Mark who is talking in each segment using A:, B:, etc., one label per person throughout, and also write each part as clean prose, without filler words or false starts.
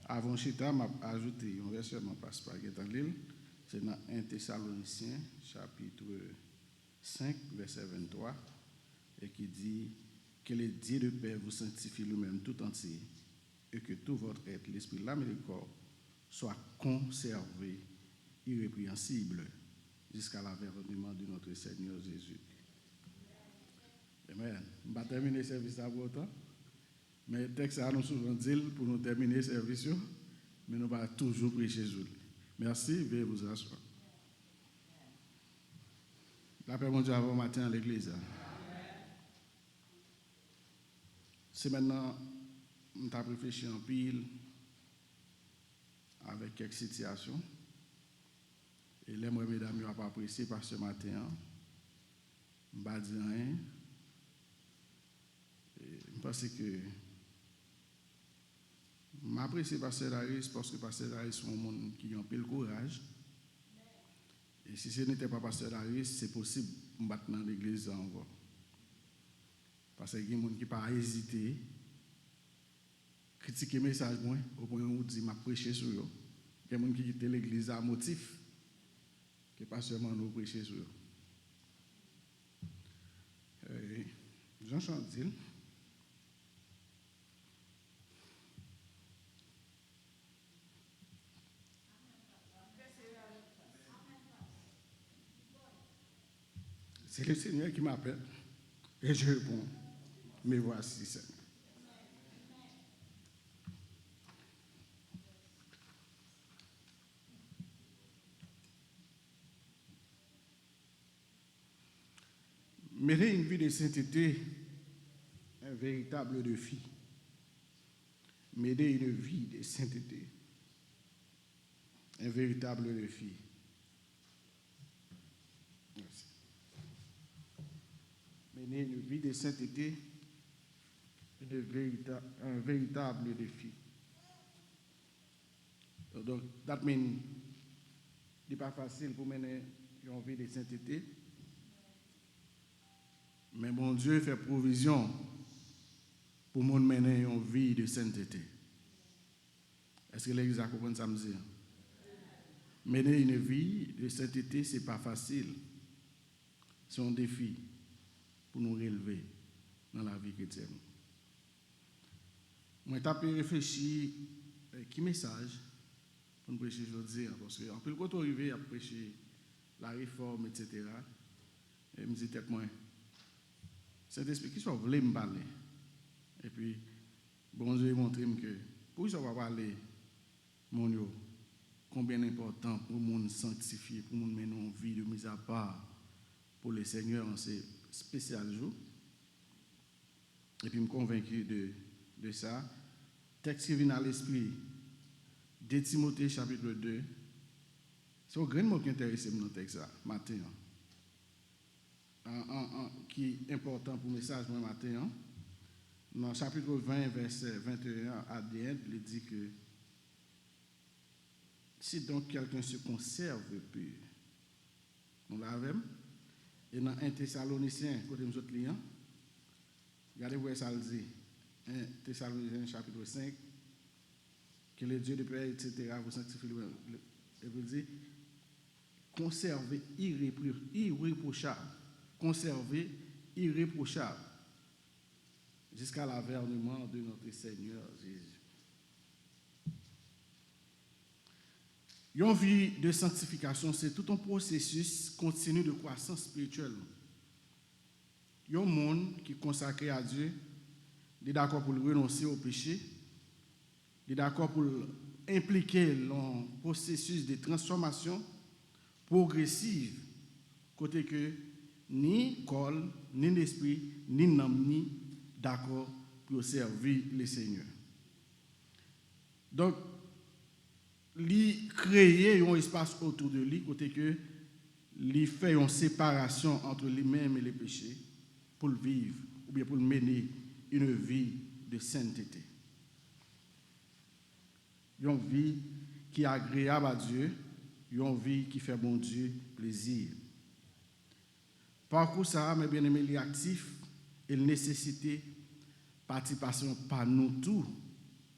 A: Avant Chita, m'a ajouté un verset, je ne passe pas dans l'île, c'est dans 1 Thessaloniciens, chapitre 5, verset 23, et qui dit que le Dieu de paix vous sanctifie lui-même tout entier, et que tout votre être, l'esprit, l'âme et le corps, soit conservé irrépréhensible jusqu'à l'avènement de notre Seigneur Jésus. Amen. On va terminer le service à votre temps. Mais le texte a nous souvent dit pour nous terminer le service, mais nous allons toujours prêcher Jésus. Merci, veuillez vous asseoir. La paix, mon Dieu, avant matin à l'église. C'est maintenant, on a réfléchi en pile avec quelques situations. Et les mesdames, je n'ai pas apprécié par ce matin. Je ne vais pas dire rien. Je pense que m'apprécie Pasteur Darius parce que Pasteur Darius sont un monde qui a un peu le courage. Et si ce n'était pas Pasteur Darius, c'est possible de battre dans l'église encore. Parce qu'il y a des gens qui n'ont pas hésité à critiquer le message au point où dit m'a prêché sur eux. Il y a des gens qui quittent l'église à motif que pas seulement nous prêcher sur eux. Jean Chantil. C'est le Seigneur qui m'appelle et je réponds, mais voici Seigneur. Mener une vie de sainteté, un véritable défi. Mener une vie de sainteté, un véritable défi. Merci. Mener une vie de sainteté, un véritable défi. Donc, that means, ce n'est pas facile pour mener une vie de sainteté, mais mon Dieu fait provision pour mener une vie de sainteté. Est-ce que l'Église a compris ça me dire? Mener une vie de sainteté, ce n'est pas facile. C'est un défi pour nous relever dans la vie chrétienne. Moi, j'ai réfléchi qui message pour nous prêcher aujourd'hui, parce que en plus, quand on arrive à prêcher la réforme, etc., et je me dis peut-être moi, cet esprit qui soit voulu me parler. Et puis, bon Dieu montre que pour ça, on va parler, mon Dieu, combien important pour le monde sanctifié, pour le monde mener une vie de mise à part pour le Seigneur en ces spéciaux jours. Et puis, je me convaincu de ça. Texte qui vient à l'esprit, de Timothée chapitre 2. C'est un grand mot qui intéresse dans le texte matin. Qui est important pour le message moi matin. Dans le chapitre 20, verset 21 à DN, il dit que si donc quelqu'un se conserve pur, on l'avait. Et dans 1 Thessaloniciens, côté nous autres liens, regardez où ça le dit. 1 Thessaloniciens chapitre 5, que le Dieu de paix, etc., vous sanctifie lui-même. Il veut dire conserver irréprochable. Conserver irréprochable jusqu'à l'avènement de notre Seigneur Jésus. Une vie de sanctification, c'est tout un processus continu de croissance spirituelle. Il y a un monde qui est consacré à Dieu, il est d'accord pour renoncer au péché, il est d'accord pour impliquer dans le processus de transformation progressive, côté que ni corps, ni l'esprit, ni l'âme, ni d'accord pour servir le Seigneur. Donc, lui créer un espace autour de lui, côté que lui fait une séparation entre lui-même et les péchés pour le vivre, ou bien pour mener une vie de sainteté. Une vie qui est agréable à Dieu, une vie qui fait bon Dieu plaisir. Parcours ça, mes bien-aimés, il est actif et il nécessite participation par nous tous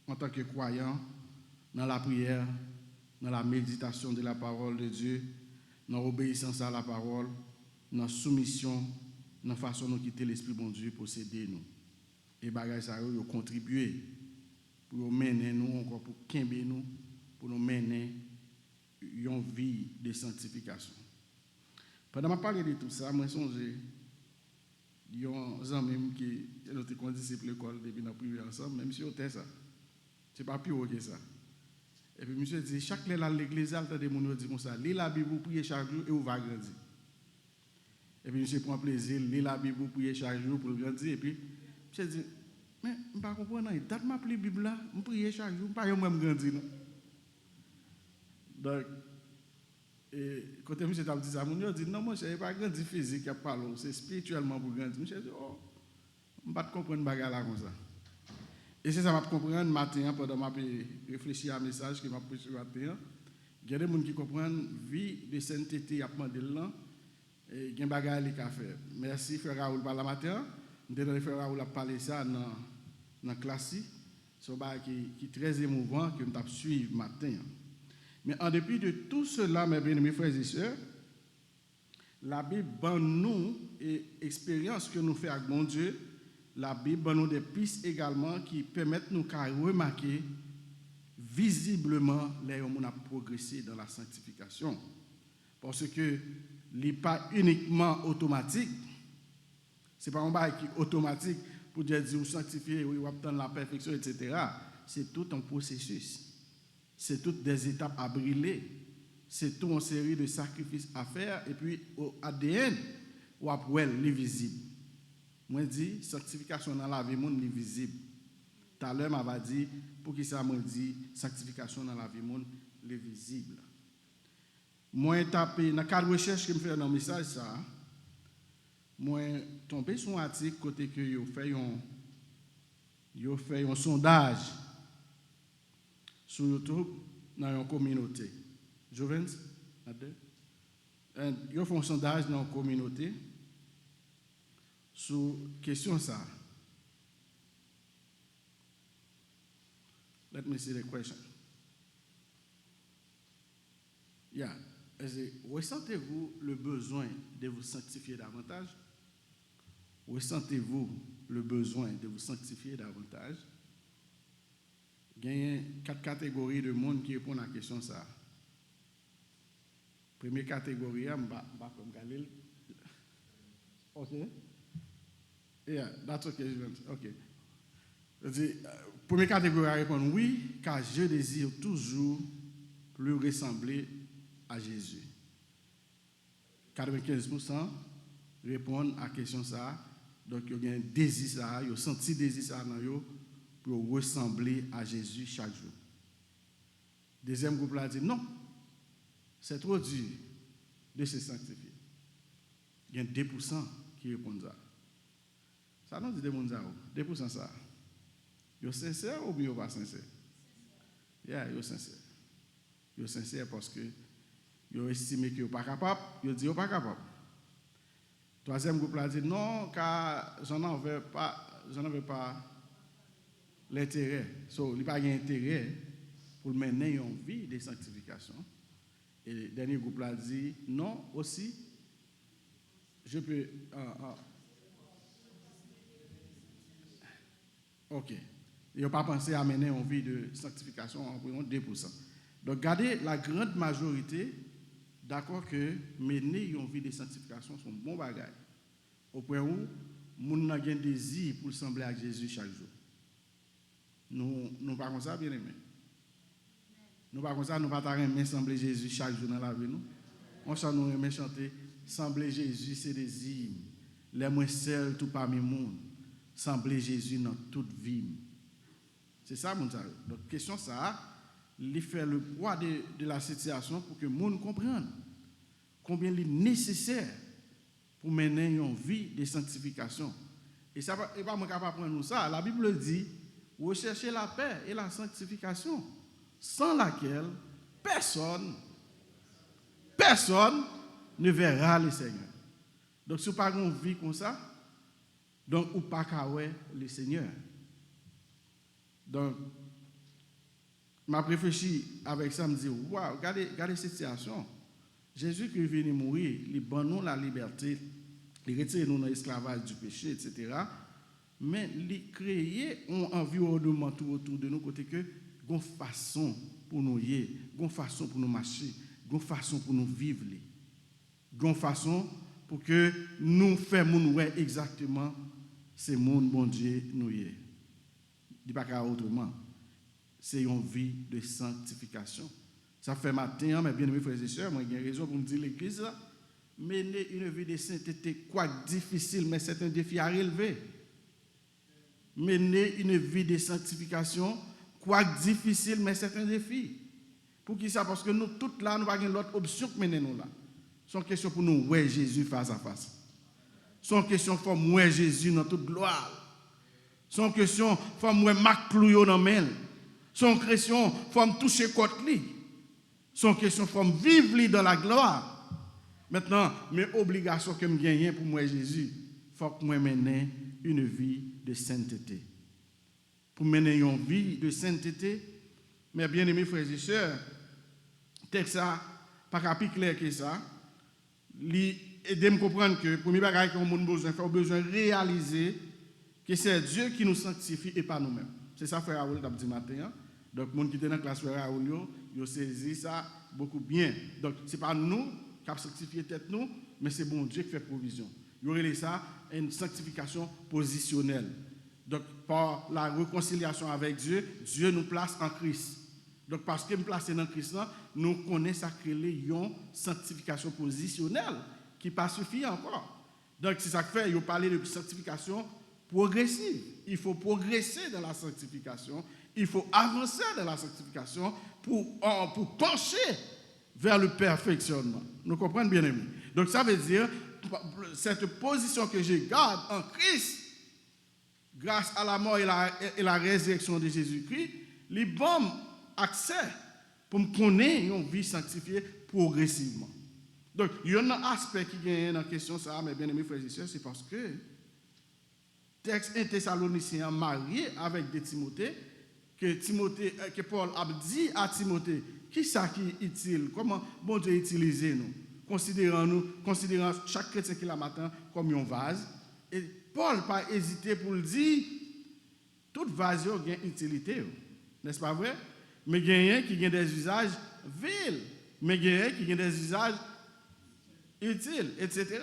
A: en tant que croyant dans la prière, dans la méditation de la parole de Dieu, dans l'obéissance à la parole, dans la soumission, dans la façon de quitter l'Esprit bon Dieu pour s'aider nous. Et bagages ça yo contribuer pour mener nous encore pour quimber nous pour nous mener une vie de sanctification. Pendant que je parle de tout ça, moi songe il y a un ami qui était un disciple de l'école depuis nous privé ensemble, même si on était ça. C'est pas plus haut que ça. Et puis monsieur dit chaque fois à l'église il entend des gens dire comme ça, lis la Bible pour prier chaque jour et on va grandir. Et puis monsieur prend plaisir, lis la Bible pour prier chaque jour pour grandir et puis monsieur dit mais je ne comprends pas, date m'a pris la Bible là, je prie chaque jour, je ne pas moi grandir non. Donc quand monsieur t'a dit ça, mon dit non, moi je n'ai pas grandi physique, c'est spirituellement pour grandir. Monsieur dit oh, je ne pas comprendre bagarre là comme ça. Et c'est ça m'a comprendre matin pendant m'a réfléchir à un message que m'a prêché matin. Il y a des gens qui comprennent vie de sainteté à demander là et il y a bagarre les faire. Merci frère Raoul par la matin. Nous frère Raoul a parlé ça dans la classe. C'est un qui est très émouvant que nous avons suivi matin. Mais en dépit de tout cela, mes bien-aimés frères et sœurs, la Bible donne nous et expérience que nous faisons avec mon Dieu. La Bible donne nous des pistes également qui permettent nous de remarquer visiblement les gens qui ont progressé dans la sanctification. Parce que ce n'est pas uniquement automatique. Ce n'est pas un bail qui est automatique pour dire vous sanctifier, oui, vous obtenir la perfection, etc. C'est tout un processus. C'est toutes des étapes à brûler. C'est toute une série de sacrifices à faire. Et puis, au ADN, ou après, les visibles. Moi, je dis, sanctification dans la vie, monde est visible. Tout à l'heure, je vais dire, pour qui ça m'a dit, sanctification dans la vie, monde est visible. Moi, tapé, dans le cadre de recherche que je fais dans le message, ça, moi, tombé sur un article côté que yo fait un sondage sur YouTube dans une communauté. Jovens, yo fait un sondage dans une communauté sur question ça. Let me see the question. Yeah. Ressentez-vous le besoin de vous sanctifier davantage? Ressentez-vous le besoin de vous sanctifier davantage? Il y a 4 catégories de monde qui répondent à la question ça. Première catégorie, je vais comme Galil. OK. Yeah, that's okay. OK. Première catégorie répond oui, car je désire toujours plus ressembler à Jésus. 95% répondent à la question ça. Donc, il y a un désir ça, il y a senti désir ça dans eux pour ressembler à Jésus chaque jour. Deuxième groupe là dit non, c'est trop dur de se sanctifier. Il y a 2% qui répondent ça. Ça non dit des gens ça, 2% ça. Ils sont sincères ou bien ils ne sont pas sincères? Yeah, ils sont sincères. Ils sont sincères parce que ils ont estimé qu'ils ne sont pas capables, ils ont dit qu'ils ne sont pas capables. Troisième groupe là dit non, car j'en avais pas l'intérêt. So, il n'y a pas d'intérêt pour mener une vie de sanctification. Et le dernier groupe là dit non aussi, je peux. OK. Ils n'ont pas pensé à mener une vie de sanctification en environ 2%. Donc, regardez, la grande majorité, d'accord que mener une vie de sanctification sont bons bagages. Au point où, nous avons un désir pour sembler à Jésus chaque jour. Nous ne pas comme ça, bien aimé. Nous pas comme ça, nous ne pas sembler à Jésus chaque jour dans la vie. On chante, nous aimons chanter, sembler Jésus, c'est des hymnes. Les moins seuls, tout parmi le monde. Sembler Jésus dans toute vie. C'est ça, mon Dieu. Donc, question ça, il fait le poids de la situation pour que le monde comprenne combien il est nécessaire pour mener une vie de sanctification. Et ça n'est pas moi capable de prendre ça. La Bible dit, recherchez la paix et la sanctification, sans laquelle personne ne verra le Seigneur. Donc, si vous n'avez pas une vie comme ça, donc, ou pas qu'à le Seigneur. Donc, m'a réfléchi avec ça, me dit, waouh, regardez cette situation. Jésus qui est venu mourir, il donne nous la liberté, il retire nous dans l'esclavage du péché, etc. Mais il crée un environnement tout autour de nous, côté que, une façon pour nous y, une façon pour nous marcher, une façon pour nous vivre, une façon pour que nous fassions exactement ce monde, bon Dieu, nous y. Il n'y a pas autrement. C'est une vie de sanctification. Ça fait matin, mes bien-aimés frères et sœurs, moi j'ai raison pour me dire l'église, mener une vie de sainteté, quoi difficile, mais c'est un défi à relever. Mener une vie de sanctification, quoi difficile, mais c'est un défi. Pour qui ça? Parce que nous, toutes là, nous n'avons pas l'autre option que mener nous là. C'est une question pour nous, ouais, Jésus face à face. C'est une question pour moi, Jésus dans toute gloire. C'est une question pour moi, Marc Clouillot dans main. C'est une question pour me toucher côté lui. C'est une question pour me vivre dans la gloire. Maintenant, mes obligations que je gagne pour moi, Jésus, il faut que je mène une vie de sainteté. Pour mener une vie de sainteté, mes bien-aimés frères et sœurs, texte ça, pas plus clair que ça, aider me comprendre que, premier bagage qu'on a besoin de réaliser que c'est Dieu qui nous sanctifie et pas nous-mêmes. C'est ça, frère Raoul, dit matin. Donc, les gens qui étaient dans la classe, frère Raoul, ils ont saisi ça beaucoup bien. Donc, ce n'est pas nous qui avons sanctifié tête nous, mais c'est bon Dieu qui fait provision. Il y aurait ça une sanctification positionnelle. Donc, par la réconciliation avec Dieu, Dieu nous place en Christ. Donc, parce que nous plaçons dans Christ, nous connaissons une sanctification positionnelle qui n'est pas suffisante encore. Donc, c'est ça que fait, il parle de sanctification progressive. Il faut progresser dans la sanctification. Il faut avancer dans la sanctification pour pencher vers le perfectionnement. Nous comprenons bien, amis. Donc, ça veut dire, cette position que je garde en Christ, grâce à la mort et la résurrection de Jésus-Christ, les bon accès pour me connaître une vie sanctifiée progressivement. Donc, il y a un aspect qui gagne dans la question, ça, mes bien-aimés frères et sœurs, c'est parce que le texte un Thessaloniciens marié avec des Timothée, que Paul a dit à Timothée, qui ça qui est utile, comment bon Dieu utilise nous, considérant chaque chrétien qui l'a matin comme un vase. Et Paul n'a pas hésité pour le dire, toute vase a une utilité, n'est-ce pas vrai? Mais il y a qui a des usages vils, mais il y a qui a des usages utiles, etc.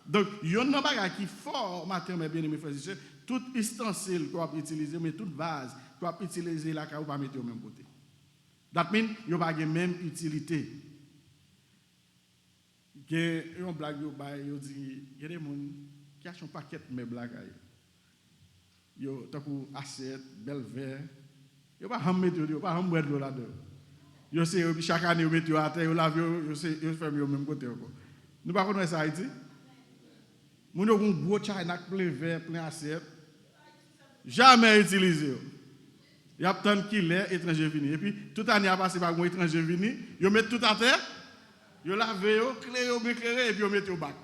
A: Donc, il y a un bagage qui est fort, matin, mes bien-aimés frères et sœurs, tout ustensile qu'on peut utiliser, mais toute vase qu'on peut utiliser là, qu'on ne peut pas mettre au même côté. That means qu'il n'y a pas la même utilité. Il y a une blague, il y a des gens qui achètent un paquet de mes blagues. Il y a des assiette, bel verre. Il n'y a pas de mettre, il n'y a pas de boire là-dedans. Chaque année, ils mettent à terre, ils lavent, ils font au même côté. Nous ne pouvons pas ça Haïti. Nous avons un gros china, plein verre, plein assiette. Jamais utilisé. Il y a tant qu'il est étranger venu. Et puis, toute année à passer par un étranger venu, ils mettent tout à terre, ils lavent, ils éclairent, et puis ils mettent au bac.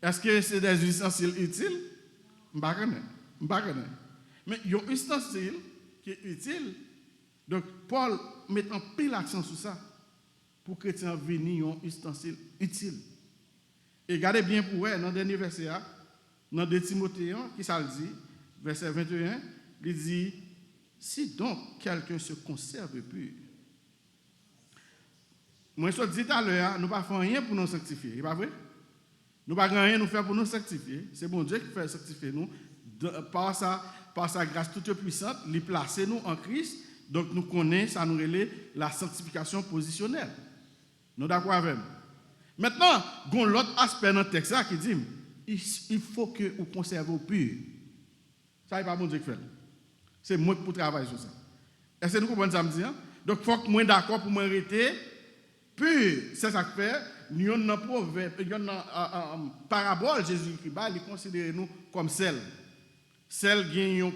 A: Est-ce que c'est des ustensiles utiles? Je ne sais pas. Mais il y a un ustensile qui est utile. Donc, Paul met un pile l'accent sur ça pour que les chrétiens viennent un ustensile utile. Et regardez bien pour vous, dans le dernier verset, dans 2 Timothée, qui ça le dit, verset 21, il dit, si donc quelqu'un se conserve pur. Moi, je dis tout à l'heure, nous ne faisons rien pour nous sanctifier, n'est pas vrai? Nous ne faisons rien nous faire pour nous sanctifier. C'est bon Dieu qui fait sanctifier nous. Par sa grâce toute puissante, il place nous en Christ. Donc nous connaissons, ça nous relève la sanctification positionnelle. Nous sommes d'accord avec. Maintenant, il y a l'autre aspect dans le texte qui dit, il faut que vous conservez au pur. Ça n'est pas bon Dieu qui fait. C'est moi qui travaille sur ça. Est-ce que nous comprenons ça me dit? Donc il faut que moi d'accord pour m'arrêter pur. C'est ça que fait. Nous avons un proverbe, une parabole, Jésus-Christ, il considère nous comme sel. Sel gagne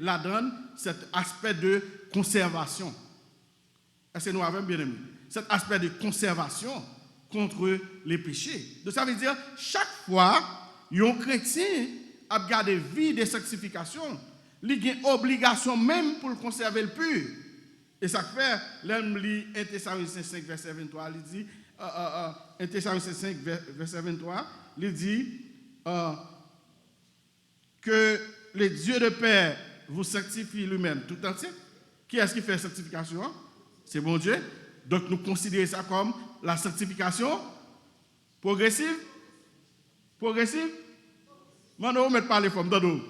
A: la donne, cet aspect de conservation. Est-ce que nous avons bien aimé? Cet aspect de conservation contre les péchés. Donc ça veut dire, chaque fois, un chrétien a gardé vie de sanctification, il y a une obligation même pour le conserver le pur. Et ça fait, l'homme lit 1 Thessaloniciens 5, verset 23, il dit, 1 Thessaloniciens 5, verset 23, il dit que le Dieu de paix vous sanctifie lui-même tout entier. Qui est-ce qui fait la sanctification? C'est bon Dieu. Donc nous considérons ça comme la sanctification progressive. Progressive? Maintenant, on ne met pas les formes d'ordre.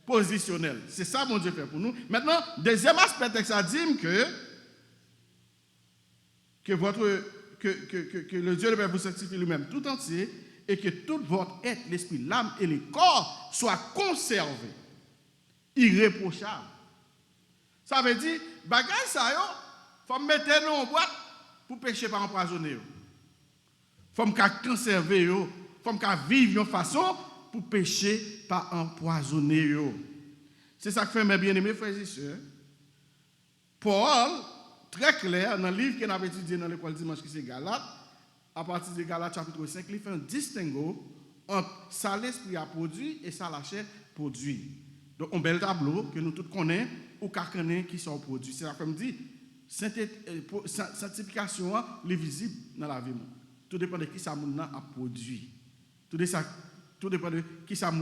A: Positionnel. C'est ça mon Dieu fait pour nous. Maintenant, deuxième aspect, ça dit que le Dieu de paix vous sanctifie lui-même tout entier et que tout votre être, l'esprit, l'âme et le corps soient conservés, irréprochables. Ça veut dire, bagage ça yo, faut mettre nous en boîte pour pécher par empoisonner. Faut me conserver yo, faut me vivre de façon pour pécher par empoisonner. C'est ça que fait mes bien-aimés frères et sœurs. Paul, très clair, dans le livre qu'on a étudié dans l'école dimanche qui c'est Galates, à partir de Galates chapitre 5, il fait un distinguo entre ça l'esprit a produit et ça la chair produit. Donc un bel tableau que nous tous connaissons ou qu'on qui sont produits. C'est ça que me dit, sanctification est visible dans la vie. Tout dépend de qui ça a produit. Tout dépend de qui ça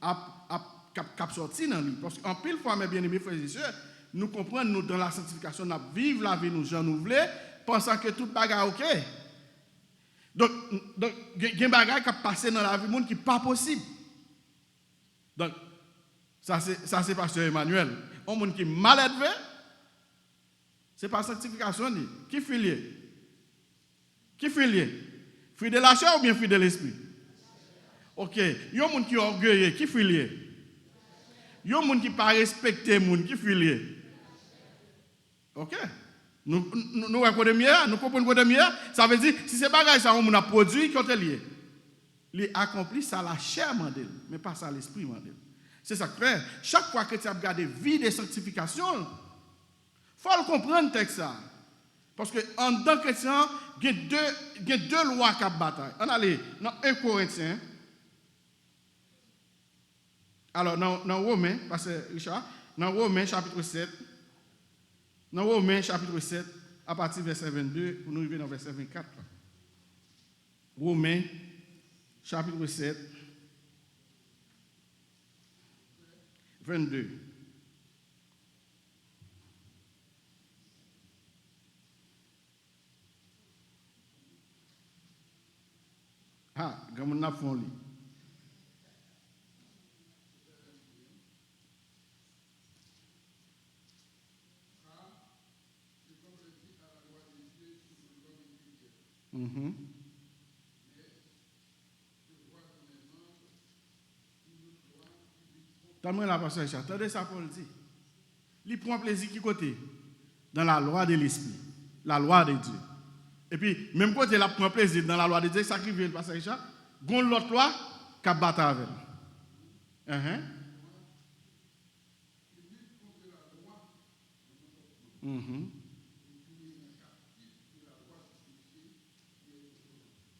A: a sorti dans lui. Parce qu'en pile fois, mes bien-aimés frères et sœurs, nous comprenons, nous, dans la sanctification, nous vivons la vie, nous, gens nous voulons, pensant que tout bagarre ok. Donc, il y a des bagages qui passent dans la vie monde qui n'est pas possible. Donc, ça c'est pasteur Emmanuel. Un monde qui est mal élevé, ce n'est pas sanctification. Qui fait lié? Qui fait lié? Fruit de la chair ou bien fruit de l'esprit? Ok. Il y a un monde qui est orgueilleux, qui fait lié? Il y a un monde qui ne pas respecter le monde, qui fait lié? Ok. Nous comprenons de mieux. Ça veut dire, si c'est bagage ça, on a produit, qui est lié. Il accomplit ça la chair mandel, mais pas ça l'esprit mandel. C'est ça que fait. Chaque fois que tu as regardé vie de sanctification, il faut comprendre le texte ça. Parce qu'en tant que chrétien, il y a deux lois qui bataille. On allait dans 1 Corinthiens. Alors, dans Romains, parce que Richard, dans Romains chapitre 7, à partir du verset 22, pour nous arriver dans le verset 24. Romains chapitre 7, 22. Ah, quand on a fait un lit. T'as la pasteur Richard, attendez ça Paul dit. Il prend plaisir qui côté? Dans la loi de l'esprit, la loi de Dieu. Et puis, même côté, il prend plaisir dans la loi de Dieu, ça qui vient le pasteur Richard, gon l'autre loi qui a battu avec.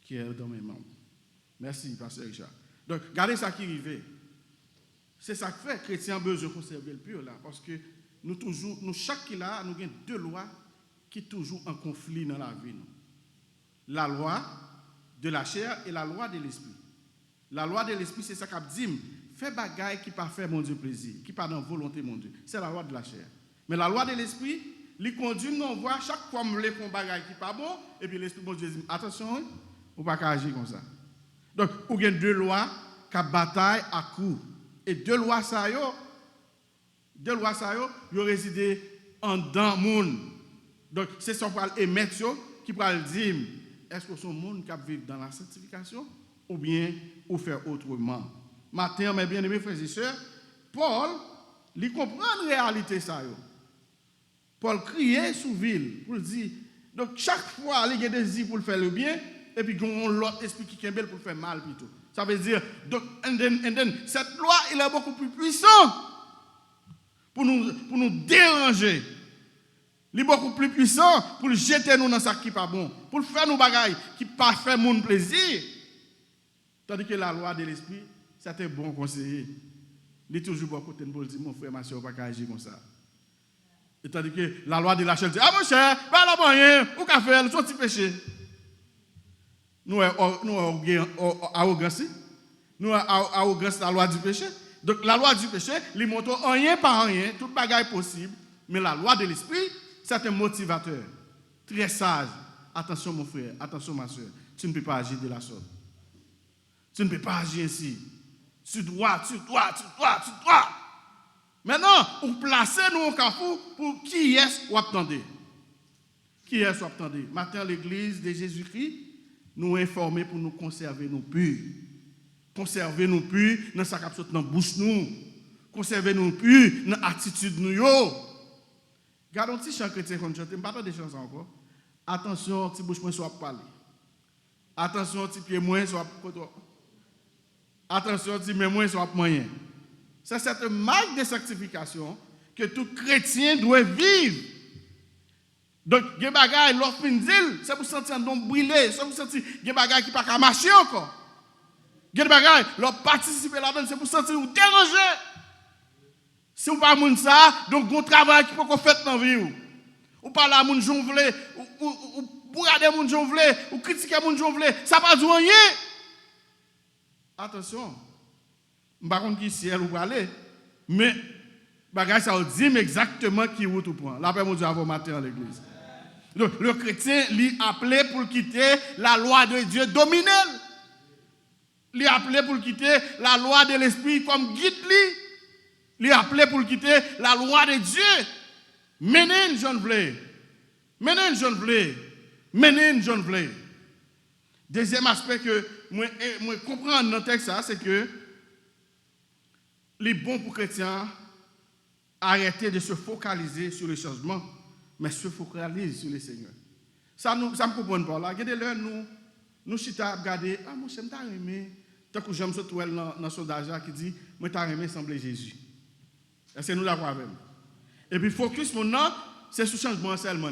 A: Qui est dans mes membres. Merci, pasteur Richard. Donc, regardez ça qui arrive. C'est ça que fait que les chrétiens ont besoin de conserver le pur là. Parce que nous chaque qui là, nous avons deux lois qui sont toujours en conflit dans la vie. La loi de la chair et la loi de l'esprit. La loi de l'esprit, c'est ça qui dit, fais bagaille qui pas fait mon Dieu plaisir, qui pas dans volonté mon Dieu. C'est la loi de la chair. Mais la loi de l'esprit, il conduit nous voir chaque fois que nous font bagaille qui pas bon, et puis l'esprit mon Dieu dit, attention, on ne peut pas agir comme ça. Donc, vous avez deux lois qui bataillent à coup. Et deux lois ça yo résident en dans monde. Donc c'est ça pour émettre qui pour dire est-ce que son monde qui vivre dans la sanctification ou bien ou faire autrement. Matin mes bien-aimés frères et sœurs, Paul il comprend la réalité ça yo. Paul criait sous ville pour dire donc chaque fois il y a des désir pour faire le bien et puis on l'autre esprit qui kembel pour faire mal plutôt. Ça veut dire, donc, and then, cette loi, elle est beaucoup plus puissante pour nous déranger. Elle est beaucoup plus puissante pour jeter nous dans ce qui n'est pas bon, pour faire nos bagailles qui ne pas faire mon plaisir. Tandis que la loi de l'esprit, c'est un bon conseiller. il est toujours bon côté pour dire mon frère, ma soeur, pas agir comme ça. Et tandis que la loi de la chair dit, ah mon cher, pas la moyen, ou qu'a faire, son petit péché. Nous avons arrogance, nous avons arrogance la loi du péché. Donc la loi du péché, il montre rien par rien, tout bagaille possible, mais la loi de l'esprit, c'est un motivateur. Très sage. Attention mon frère, attention ma soeur, tu ne peux pas agir de la sorte. Tu ne peux pas agir ainsi. Tu dois. Maintenant, pour placer nous au carrefour, pour qui est-ce qu'on attendait? Qui est-ce qu'on attendait? Maintenant, l'église de Jésus-Christ nous informer pour nous conserver nos purs. Conserver nos purs dans sa capsule dans la bouche nous. Conserver nos purs dans l'attitude nous. Gardons petit chant chrétien qu'on chante, je ne pas des chansons encore. Attention, petit bouche moins soit parler. Attention, petit pied moins soit attention, petit main moins soit moyen. C'est cette marque de sanctification que tout chrétien doit vivre. Donc, il y a des bagages, l'offre c'est pour sentir un don brûlé, c'est pour sentir des bagages qui ne peuvent pas marcher encore. Il y a des bagages, l'offre participer là-dedans, c'est pour sentir ou déranger. Si vous ne parlez pas ça, donc un travail qui peut être fait dans la vie. Ou parler à mon jonglé, ou regarder mon jonglé, ou critiquer mon jonglé, ça ne va pas rien. Attention, je ne sais pas qui ciel ou aller, mais bagage ça dit exactement qui route ou point. La paix mon Dieu avant matin dans l'église. Donc le chrétien lui appelé pour quitter la loi de Dieu dominée. Lui appelé pour quitter la loi de l'esprit comme guide lui. Lui appelé pour quitter la loi de Dieu. Mener une jeune blé. Deuxième aspect que moi comprendre dans le texte, c'est que les bons pour chrétiens arrêter de se focaliser sur le changement, mais se focaliser sur le Seigneur. Ça me comprend pas là. Regardez-le, nous chita regarder, ah mon cher, m'ta aimé. Tant que j'aime ce toile dans le soldat qui dit, moi t'as aimé sembler Jésus. C'est nous la croyons même. Et puis focus maintenant, c'est sur le changement seulement.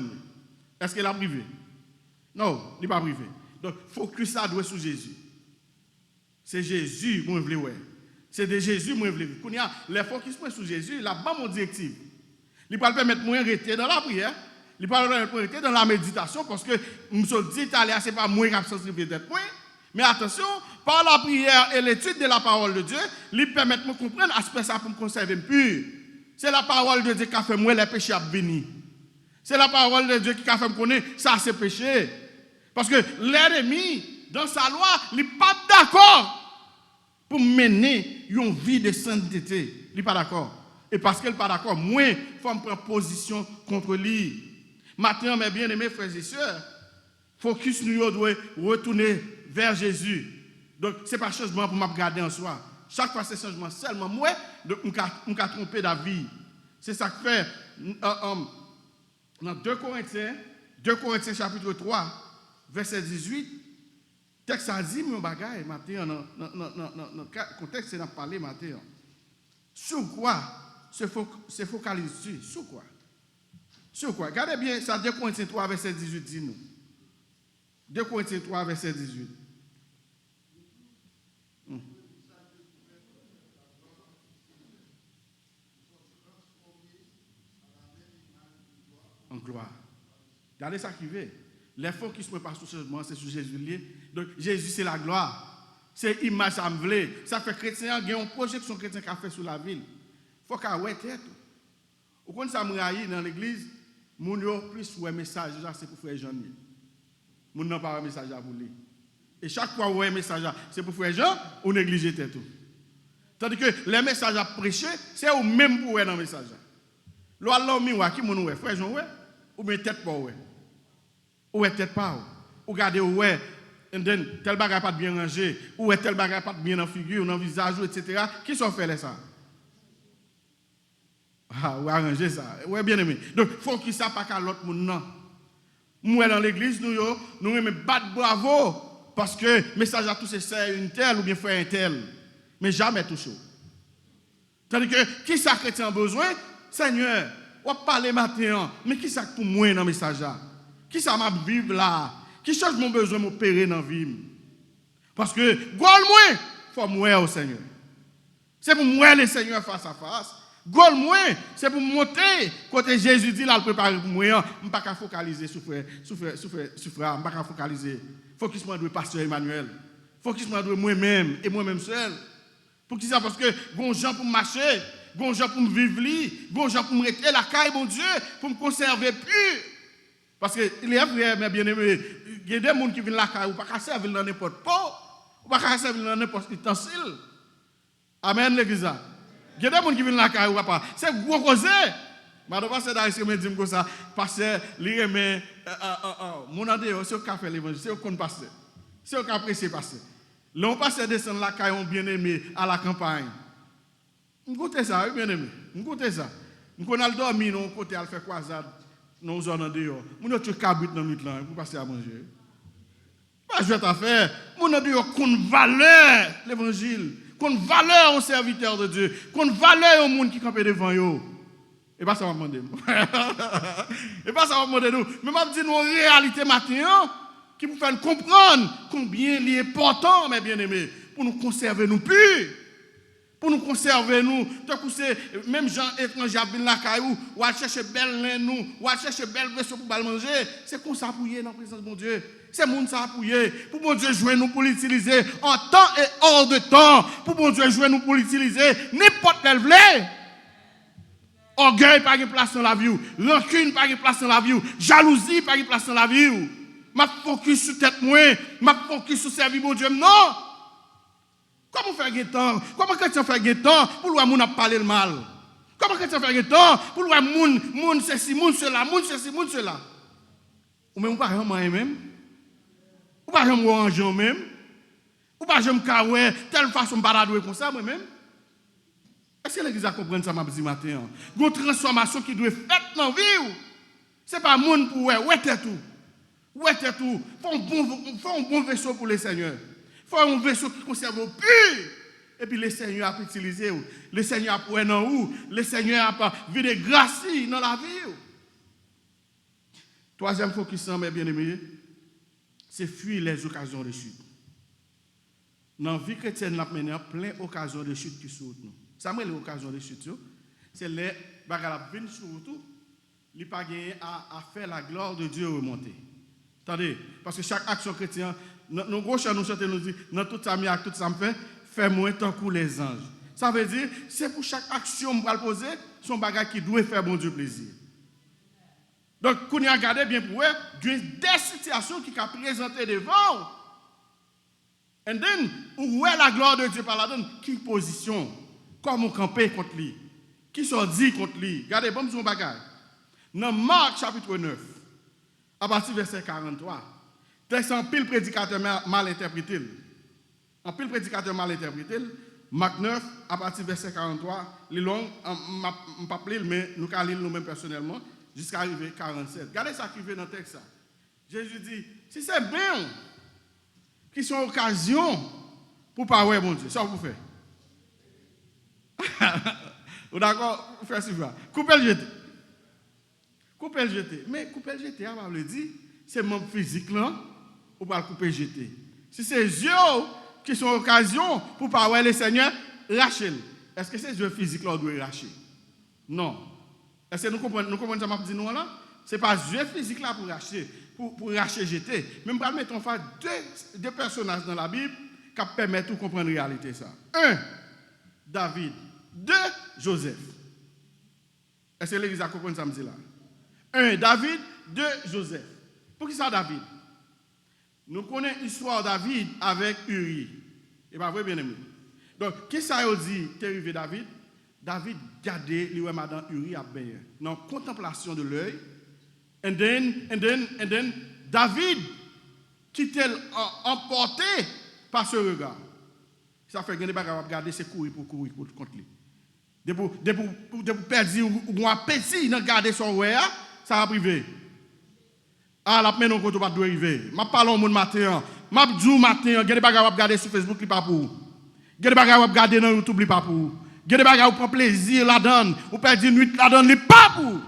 A: Est-ce qu'elle a privé? Non, il n'est pas privé. Donc focus ça doit sur Jésus. C'est Jésus, moi je veux. C'est de Jésus, moi je veux. Quand il y a les focus sur Jésus, il a pas mon directive. Il va permettre moi de rester dans la prière. Il va permettre moi de rester dans la méditation parce que nous sommes dit ce n'est pas moi qui a sensibiliser d'être moi. Mais attention, par la prière et l'étude de la parole de Dieu, il permet de me comprendre l'aspect ça pour me conserver pur. C'est la parole de Dieu qui a fait moi les péchés à venir. C'est la parole de Dieu qui a fait me connaître ça c'est péché. Parce que l'ennemi, dans sa loi, il n'est pas d'accord pour mener une vie de sainteté. Il n'est pas d'accord. Et parce qu'il n'est pas d'accord, moi, il faut me prendre position contre lui. Maintenant, mes bien-aimés frères et sœurs, focus nous doit retourner vers Jésus. Donc, ce n'est pas un changement pour me garder en soi. Chaque fois, c'est un changement seulement moi, donc on peut tromper la vie. C'est ça que fait dans 2 Corinthiens chapitre 3, verset 18, le texte a dit, mon bagage, dans le contexte, c'est d'en parler, maintenant. Sur quoi se focalise sur quoi? Sur quoi? Regardez bien, ça 2 Corinthiens 3, verset 18, dit-nous. 2 Corinthiens 3, verset 18. En gloire. Regardez ça qui veut. Les faux qui se préparent sur ce changement, c'est sur Jésus. Donc Jésus, c'est la gloire. C'est l'image à me voler. Ça fait chrétien, il y a une projection chrétien qui a fait sur la ville. Il faut qu'il y ait tête. Au contraire, ça me raille dans l'église, mon yo plus ouais message, c'est pour frère Jean. Mon n'a pas un message à vous lire. Et chaque fois où un message, c'est pour frère Jean, on néglige tête. Tandis que les messages à prêcher, c'est au même pour dans le message. L'on miroir qui mon ouais, frère Jean ouais, ou bien tête pas ouais. Ou est tête pas ou regardez ouais, tel bagage pas bien rangé, ou est tel bagage pas bien dans figure, dans visage etc. Qui sont fait ça? Ah, ou arranger ça. Ouais bien aimé. Donc faut qu'il ça pas qu'à l'autre monde non. Moi dans l'église nous aimons battre bravo parce que message à tous c'est une telle ou bien frère un tel. Mais jamais tout chaud. Tandis que qui ça chrétien a besoin? Seigneur, on parler matin, mais qui ça pour moi dans le message là? Qui ça m'a vivre là? Qui change mon besoin m'opérer dans la vie? Parce que, goal moi, faut moi au Seigneur. C'est pour moi le Seigneur face à face. Goal moi, c'est pour monter côté Jésus dit là le préparer pour moi, on pas qu'à focaliser sur frère, on pas qu'à focaliser. Focus moi de pasteur Emmanuel. Focus moi de moi-même et moi-même seul. Pour qui ça parce que bon gens pour marcher, bon gens pour me vivre li, bon gens pour me rester la caille mon Dieu, pour me conserver pur. Parce que il est vrai mes bien-aimés, il y a des gens qui viennent la caille ou pas qu'à servir dans n'importe quoi, ou pas qu'à servir dans n'importe utensile. Amen l'église. Il y a des gens qui viennent la caille ou pas. C'est gros causé. Madame pasteur Daris me dit comme ça, pasteur, li remet mon andé, c'est au café l'évangile, c'est au compte pasteur. C'est au apprécié pasteur. L'on passe descendre la caille on bien aimé à la campagne. On goûte ça, bien aimé. On goûte ça. On connaît le dormir non côté à faire croisade dans zone en dehors. Mon tu cabrit dans nuit là pour passer à manger. Pas jouer ta faire. Mon dehors qu'on valeur l'évangile, qu'on valeur au serviteur de Dieu, qu'on valeur au monde qui campe devant yo. Et pas ça va demander. Et pas ça va demander nous. Mais m'a dit nous en réalité matin qui vous faire comprendre combien il est important mes bien-aimés pour nous conserver nous purs. Pour nous conserver nous, même gens étrangers viennent la caillou, ou à chercher belle laine nous, ou à chercher belle vaisseau pour manger, c'est comme ça pour dans la présence de mon Dieu. C'est monde ça pour mon Dieu jouer nous pour l'utiliser en temps et hors de temps, pour mon Dieu jouer nous pour l'utiliser n'importe quel vle. Orgueil pas de place dans la vie, rancune pas de place dans la vie, jalousie pas de place dans la vie. Ma focus sur tête moi, ma focus sur servir mon Dieu non. Comment faire du temps? Comment quelqu'un fait du temps pour voir moun a parler le mal? Comment quelqu'un fait du temps pour voir moun ceci, moun cela, moun ceci, moun cela? Ou même pas même? Ou pas jamais orange même? Ou pas jamais kawé telle façon baladouer comme ça moi même? Est-ce que l'église a compris ça m'a dit matin? Une transformation qui doit être faite dans la vie. C'est pas moun pour ouais tout. Ouais tout. Faut un bon vaisseau pour le Seigneur. Il faut un vaisseau qui conserve au pur. Et puis le Seigneur a utilisé. Le Seigneur a pris dans où. Le Seigneur a vu des grâces dans la vie. Troisième focus, mes bien-aimés, c'est fuir les occasions de chute. Dans la vie chrétienne, nous avons plein d'occasions de chute qui sont nous. Ça me les occasions de chute. C'est les bagages qui viennent sur tout. Il n'y a pas à faire la gloire de Dieu remonter. Attendez, parce que chaque action chrétienne, nos gros chants nous chantent, nous disent, dans tout ça, tout ça me fait, fais-moi tant que les anges. Ça veut dire, c'est pour chaque action que je vais poser, son bagage qui doit faire bon Dieu plaisir. Donc, quand on regarde bien pour eux, il y a des situations qui sont présentées devant. Et then, où est la gloire de Dieu par là-dedans? Quelle position? Comment camper contre lui? Qui sont dit contre lui? Regardez, bon, son bagage. Dans Marc chapitre 9, à partir du verset 43, texte en pile prédicateur mal interprété. En pile prédicateur mal interprété. Marc 9, à partir du verset 43, les longs, je ne pas lire, mais nous allons lire nous-mêmes personnellement, jusqu'à arriver à 47. Regardez ça qui vient dans le texte. Jésus dit, si c'est bien, qui sont occasion pour parler, mon Dieu, ça vous fait. Vous d'accord? Vous faites suivre. Coupez le jeté. Couper le jeté. Mais couper le jeté, on va le dire, c'est mon physique là, ou pas couper le jeté. Si c'est les yeux qui sont occasion pour parler le Seigneur, lâchez-le. Est-ce que c'est les yeux physiques là qu'on doit lâcher? Non. Est-ce que nous comprenons ça m'a dit nous là? Ce n'est pas les yeux physiques là pour lâcher, pour lâcher jeter. Même pour mettre en face deux personnages dans la Bible qui permettent de comprendre la réalité ça. 1, David. 2, Joseph. Est-ce que l'Église a compris ça me dit là? 1, David, 2, Joseph. Pour qui ça, David? Nous connaissons l'histoire de David avec Uri. Et pas vrai, bien aimé. Donc, qui ça a dit, t'es arrivé David? David gardait lui madame Uri à bien. Dans contemplation de l'œil. And then, David, qui était emporté par ce regard. Ça fait que les bagages à regarder, c'est courir contre lui. De pour perdre ou un petit dans garder son ouais, ça va priver. Ah, la peine on compte pas doit arriver. M'a parlé au monde matin, m'a dit matin, des bagages à regarder sur Facebook li pas pour. Des bagages à regarder dans YouTube li pas pour. Des bagages à prendre plaisir là-dedans, ou perdre nuit là-dedans li pas pour.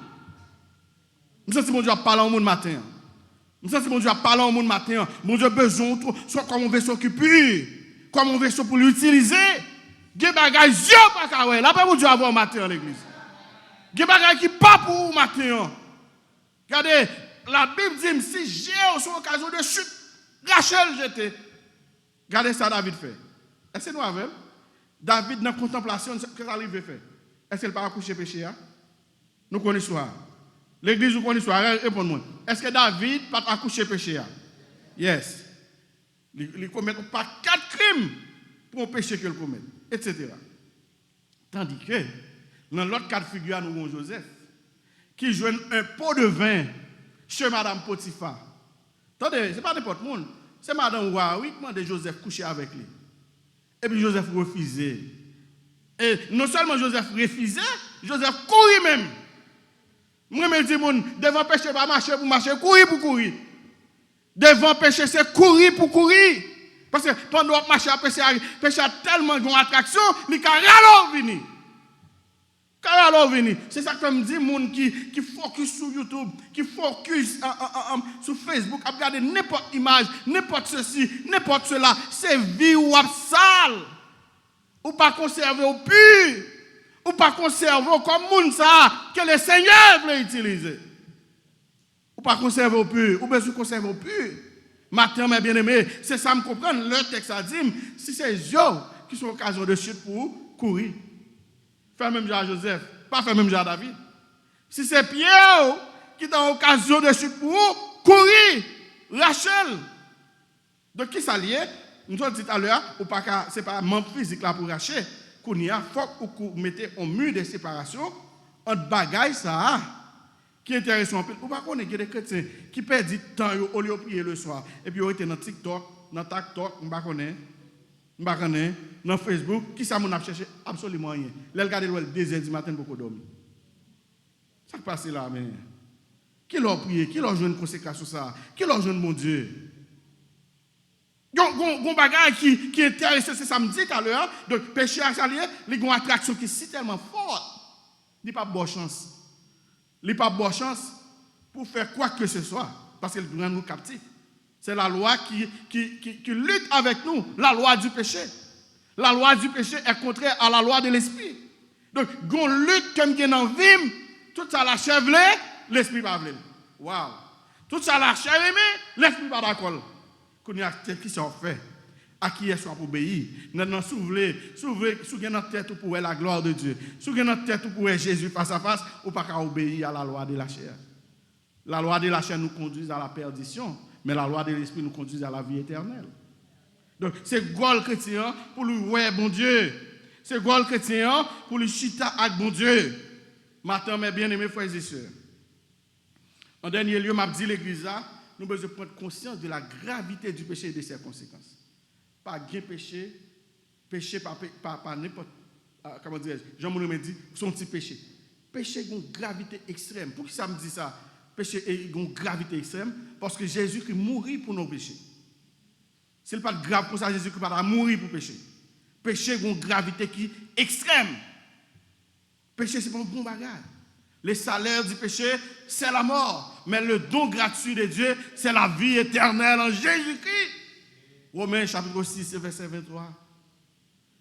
A: Nous sens mon Dieu a parlé au monde matin. Nous sens mon Dieu a parlé au monde matin. Mon Dieu besoin soit comme on veut s'occuper, comme on veut pour l'utiliser. Des bagages yo pas ka wè. La pas pour Dieu avoir matin en l'église. Des bagages qui pas pour matin. Regardez, la Bible dit si j'ai son occasion de chute, Rachel jeté. Regardez ça David fait. Est-ce que nous avons David dans la contemplation, qu'est-ce qu'il arrive à faire? Est-ce qu'il n'a pas accouché péché? Nous connaissons ça. L'église, nous connaissons ça. Répondez-moi. Est-ce que David n'a pas accouché péché? Yes. Il commet pas 4 crimes pour un péché qu'il commet, etc. Tandis que, dans l'autre cas de figure, nous avons Joseph, qui joue un pot de vin chez Madame Potiphar. Attendez, ce n'est pas n'importe qui. C'est Madame Ouaoui qui demande Joseph coucher avec lui. Et puis Joseph refusait. Et non seulement Joseph refusait, Joseph courait même. Moi, je dis, devant péché, pas marcher pour marcher, courir pour courir. Devant péché, c'est courir pour courir. Parce que pendant que marcher, péché a tellement d'attraction, il y a alors venir. C'est ça que je me dis, les gens qui focus sur YouTube, qui focus sur Facebook, à regarder n'importe image, n'importe ceci, n'importe cela, c'est vie ou sale. Ou pas conserver au pur. Ou pas conserver comme monde ça que le Seigneur veut utiliser. Ou pas conserver au pur. Ou bien conserver au pur. Maintenant, mes bien-aimés, c'est ça me comprendre. Le texte a dit, si c'est eux qui sont occasion de chute pour courir. Faire même genre à Joseph, pas faire même genre à David. Si c'est Pierre qui est en occasion de chute pour courir, Rachel. Donc qui s'allie, nous avons dit tout à l'heure, ce n'est pas un membre physique là pour Rachel. Il faut que vous mettez un mur de séparation entre bagaille ça qui est intéressant. Vous ne connaissez pas des chrétiens qui perdent du temps au lieu de prier le soir. Et puis ils étaient dans TikTok, dans TikTok, vous ne connaissez pas. Dans Facebook, qui ça m'a cherché absolument rien. Là, regardez le 2h du matin pour dormir. Ça qui passe là, mais qui l'a prié, qui l'a joué une consécration sur ça, qui l'a joué mon Dieu. Gon bagage qui est intéressant, c'est ça me dit tout à l'heure. Donc péché à salier, il y a une attraction qui est si tellement forte. Il n'y a pas de bonne chance. Il n'y a pas de bonne chance pour faire quoi que ce soit, parce qu'elle rend nous captifs. C'est la loi qui lutte avec nous, la loi du péché. La loi du péché est contraire à la loi de l'esprit. Donc, gon lutte comme qui est dans vie, tout ça la chèvre, l'esprit pas vle. Waouh. Tout ça la chèvre, l'esprit pas d'accord. Qu'on y a qui sont fait, à qui est soit pour obéir. Maintenant, s'ouvrir notre tête pour la gloire de Dieu. S'ouvrir notre tête pour Jésus face à face, ou pas qu'à obéir à la loi de la chair. La loi de la chair nous conduit à la perdition, mais la loi de l'esprit nous conduit à la vie éternelle. Donc, c'est gol chrétien pour lui, ouais, bon Dieu. C'est gol chrétien pour lui chita avec bon Dieu. Maintenant, mes bien-aimés frères et sœurs. En dernier lieu, m'a dit l'église là, nous devons prendre conscience de la gravité du péché et de ses conséquences. Pas gain péché, péché par n'importe, comment dirais-je, Jean-Moulin me dit, son petit péché. Péché a une gravité extrême. Pour qui ça me dit ça? Péché a une gravité extrême, parce que Jésus-Christ mourit pour nos péchés. Ce n'est pas grave pour ça, Jésus-Christ va mourir pour péché. Péché a une gravité qui est extrême. Péché, c'est pas un bon bagage. Le salaire du péché, c'est la mort. Mais le don gratuit de Dieu, c'est la vie éternelle en Jésus-Christ. Romains chapitre 6, verset 23.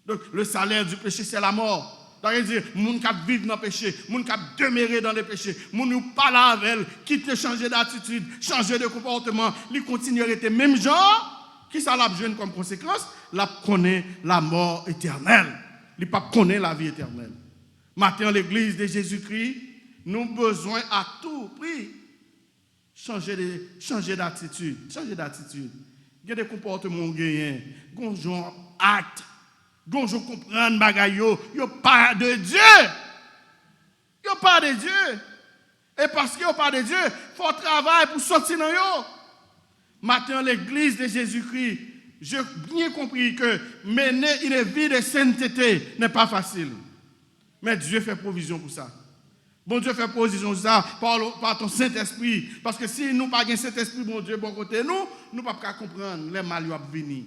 A: Donc, le salaire du péché, c'est la mort. C'est-à-dire, les gens qui vivent dans le péché, les gens qui demeurent dans le péché, les gens qui parlent avec elle, qui te changer d'attitude, changer de comportement, ils continuent à être même genre, qui ça l'a besoin comme conséquence? La connaît la mort éternelle. Il ne connaît pas la vie éternelle. Maintenant, l'église de Jésus-Christ, nous avons besoin à tout prix changer d'attitude. Changer d'attitude. Il y a des comportements gagnants, des gens actes, des gens comprennent bagaille, il n'y a pas de Dieu. Il n'y a pas de Dieu. Et parce qu'il n'y a pas de Dieu, il faut travailler pour sortir dans eux. Maintenant, l'église de Jésus-Christ, j'ai bien compris que mener une vie de sainteté n'est pas facile. Mais Dieu fait provision pour ça. Bon Dieu fait provision pour ça par ton Saint-Esprit. Parce que si nous n'avons pas un Saint-Esprit, bon Dieu, bon côté nous, nous ne pouvons pas comprendre les mal qui vont venir.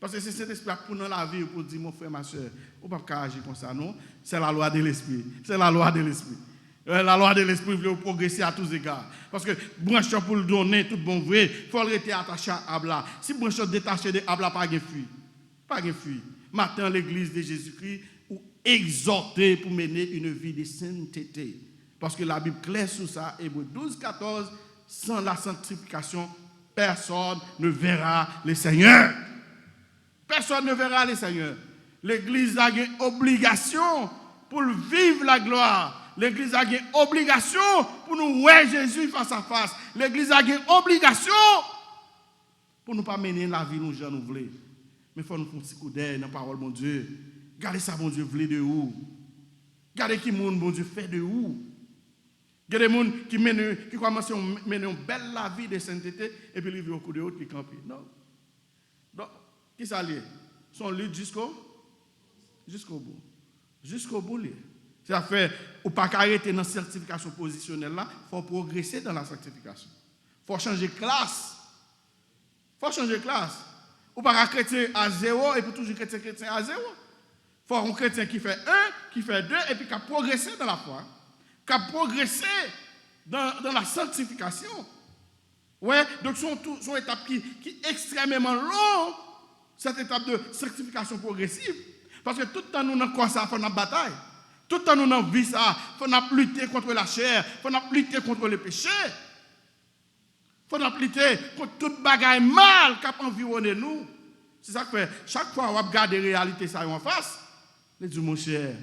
A: Parce que c'est Saint-Esprit pour nous la vie, pour dire, mon frère, ma soeur, on ne peut pas agir comme ça, non? C'est la loi de l'Esprit. C'est la loi de l'Esprit. La loi de l'Esprit veut progresser à tous égards. Parce que branche pour le donner, tout bon vrai, il faut rester attaché à Abla. Si branche détaché de Abla, pas de fuite. Pas de fuite. Maintenant, l'église de Jésus-Christ, ou exhorter pour mener une vie de sainteté. Parce que la Bible claire sur ça, Hébreux 12, 14, sans la sanctification, personne ne verra le Seigneur. Personne ne verra le Seigneur. L'église a une obligation pour vivre la gloire. L'église a une obligation pour nous voir Jésus face à face. L'église a une obligation pour ne pas mener la vie nous gens nous voulons. Mais il faut nous faire un petit coup d'œil dans la parole, mon Dieu. Regardez ça, mon Dieu, voulez de où? Regardez qui monde, mon Dieu, fait de où? Il y a des gens qui commencent à mener une belle la vie de sainteté et puis ils vivent au coup de haut qui campent. Non. Donc, qui ça lié? Son lutte jusqu'au bout. Jusqu'au bout. Ça fait, ou pas arrêter dans la certification positionnelle là, il faut progresser dans la certification. Il faut changer de classe. Il faut changer de classe. Ou pas chrétien à 0 et puis toujours chrétien à 0. Il faut un chrétien qui fait 1, qui fait 2 et puis qui a progressé dans la foi. Qui a progressé dans la sanctification. Ouais, donc son étape qui est extrêmement longue, cette étape de sanctification progressive. Parce que tout le temps, nous avons quoi ça, il faut une bataille. Tout le temps, nous avons vu ça, il faut lutter contre la chair, il faut lutter contre le péché. Il faut lutter contre toute bagaille mal qui a environné nous. C'est ça que fait, chaque fois on regarde la réalité ça en face, les dit mon cher.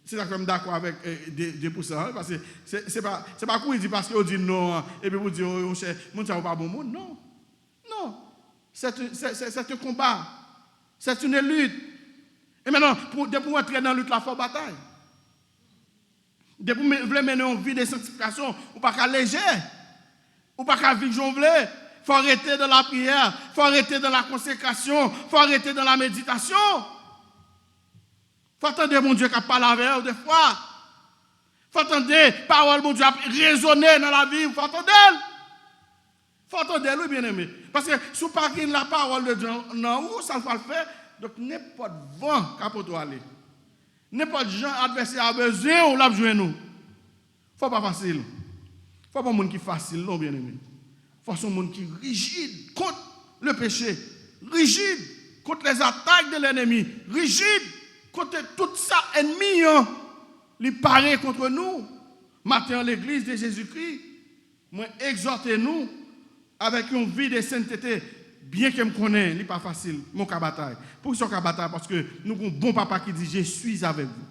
A: C'est ça que je suis d'accord avec 2%. Parce que c'est pas pour dire parce qu'on dit non, et puis vous dites, oh, cher, mon cher, pas bon monde. Non. Non. C'est un combat. C'est une lutte. Et maintenant, pour entrer dans la lutte, il faut bataille. Depuis que vous voulez mener une vie de sanctification, ou pas qu'à léger, ou pas qu'à vivre jonglé. Il faut arrêter dans la prière, il faut arrêter dans la consécration, il faut arrêter dans la méditation. Il faut attendre mon Dieu qui parle avec vous des fois. Il faut attendre parole mon Dieu qui résonner dans la vie. Il faut attendre. Il faut attendre, oui, bien aimé. Parce que si vous ne parlez pas la parole de Dieu, non, ça ne va pas le faire. Donc, n'importe vent qui peut aller. N'importe gens adversaire a besoin, on l'a besoin nous. Il ne faut pas facile. Il ne faut pas un monde qui est facile, non, bien aimé. Il faut un monde qui est rigide contre le péché, rigide contre les attaques de l'ennemi, rigide contre tout ça, ennemi, il paraît contre nous. Maintenant, l'église de Jésus-Christ, moi, exhortez-nous avec une vie de sainteté. Bien que je me connaisse, ce n'est pas facile, mon cas bataille. Pour ce cas bataille, parce que nous avons un bon papa qui dit, je suis avec vous.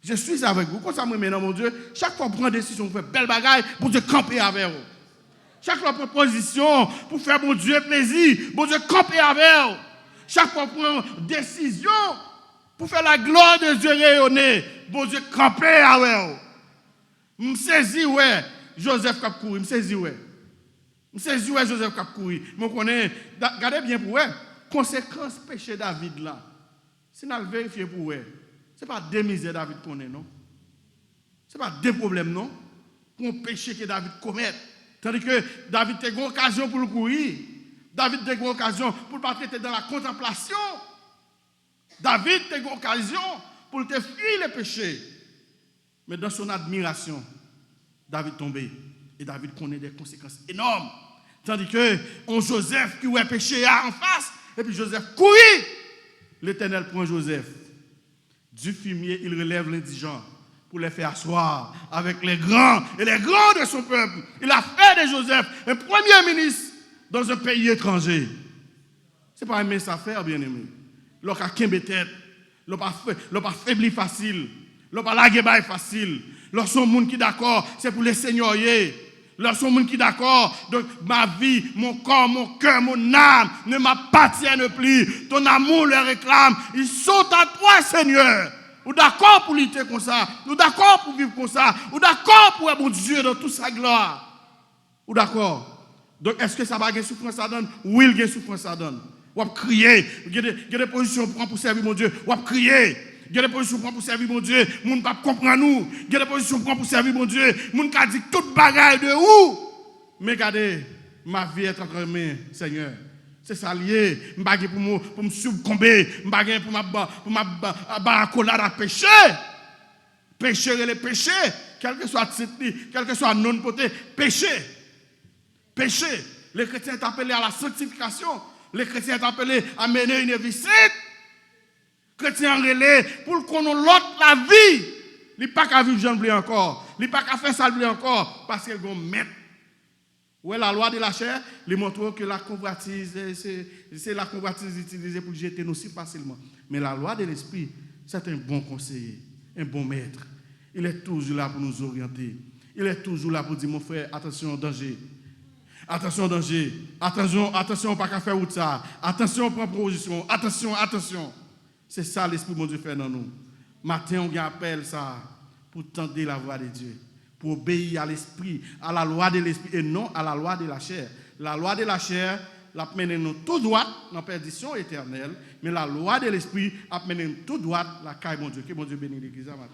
A: Je suis avec vous. Comme ça, moi, maintenant, mon Dieu, chaque fois que je prends une décision, pour faire belle bagaille, pour Dieu camper avec vous. Chaque fois que je prends position, pour faire mon Dieu plaisir, pour Dieu camper avec vous. Chaque fois que je prends une décision, pour faire la gloire de Dieu rayonner, bon Dieu camper avec vous. Je saisis, ouais, Joseph Kapkouri, je saisis, ouais. Je saisis, ouais, Joseph Kapkouri. Je connais, regardez bien pour vous, conséquence péché David là. Si nous le vérifions pour vous, ce n'est pas des misères David connaît, non? Ce n'est pas des problèmes, non? Pour un péché que David commet. Tandis que David a eu une occasion pour le courir. David a eu une occasion pour ne pas traiter dans la contemplation. David a eu une occasion pour te fuir les péchés. Mais dans son admiration, David tombé. Et David connaît des conséquences énormes. Tandis que on Joseph qui a péché en face, et puis Joseph courit. L'Éternel prend Joseph. Du fumier, il relève l'indigent pour les faire asseoir avec les grands et les grands de son peuple. Il a fait de Joseph un premier ministre dans un pays étranger. Ce n'est pas un mince affaire, bien aimé. L'on a qu'un tête, l'on pas faibli facile, l'on pas lagué facile. L'on sont monde qui d'accord, c'est pour les seigneuries. L'on sont monde qui d'accord, donc ma vie, mon corps, mon cœur, mon âme ne m'appartiennent plus. Ton amour les réclame. Ils sont à toi, Seigneur. Ou d'accord pour lutter comme ça, ou d'accord pour vivre comme ça, ou d'accord pour être mon Dieu dans toute sa gloire. Ou d'accord. Donc est-ce que ça va gagner souffrance à donne? Oui, il y a souffrance à donne. Ou à crier, il y a des positions pour servir mon Dieu, ou à crier. Il y a des positions pour servir mon Dieu, moun pas comprendre nous. Il y a des positions pour servir mon Dieu, moun ka dit toute bagaille de où. Mais regardez, ma vie est entre mes mains, Seigneur. C'est ça lié, m'bagé pour me succomber, m'bagé pour ma baracolade à pécher. Pécher et les péchés, quel que soit titre, quel que soit non côté, péché. Péché. Les chrétiens sont appelés à la sanctification. Les chrétiens sont appelés à mener une vie sainte. Chrétien relais pour qu'on l'autre la vie. Il n'est pas qu'à vivre Jean blé encore. Il n'est pas qu'à faire ça blé encore parce qu'il est un maître. Ouais, la loi de la chair, il montre que la convoitise, c'est la convoitise utilisée pour jeter nous si facilement. Mais la loi de l'esprit, c'est un bon conseiller, un bon maître. Il est toujours là pour nous orienter. Il est toujours là pour dire, mon frère, attention au danger. Attention au danger. Attention, pas qu'à faire route ça. Attention, prends position. Attention. C'est ça l'esprit de Dieu fait dans nous. Matin, on appelle ça pour tendre la voix de Dieu. Pour obéir à l'esprit, à la loi de l'esprit et non à la loi de la chair. La loi de la chair la mène nous tout droit dans la perdition éternelle, mais la loi de l'esprit a mené nous tout droit la caille mon Dieu. Que mon Dieu bénisse l'église matin.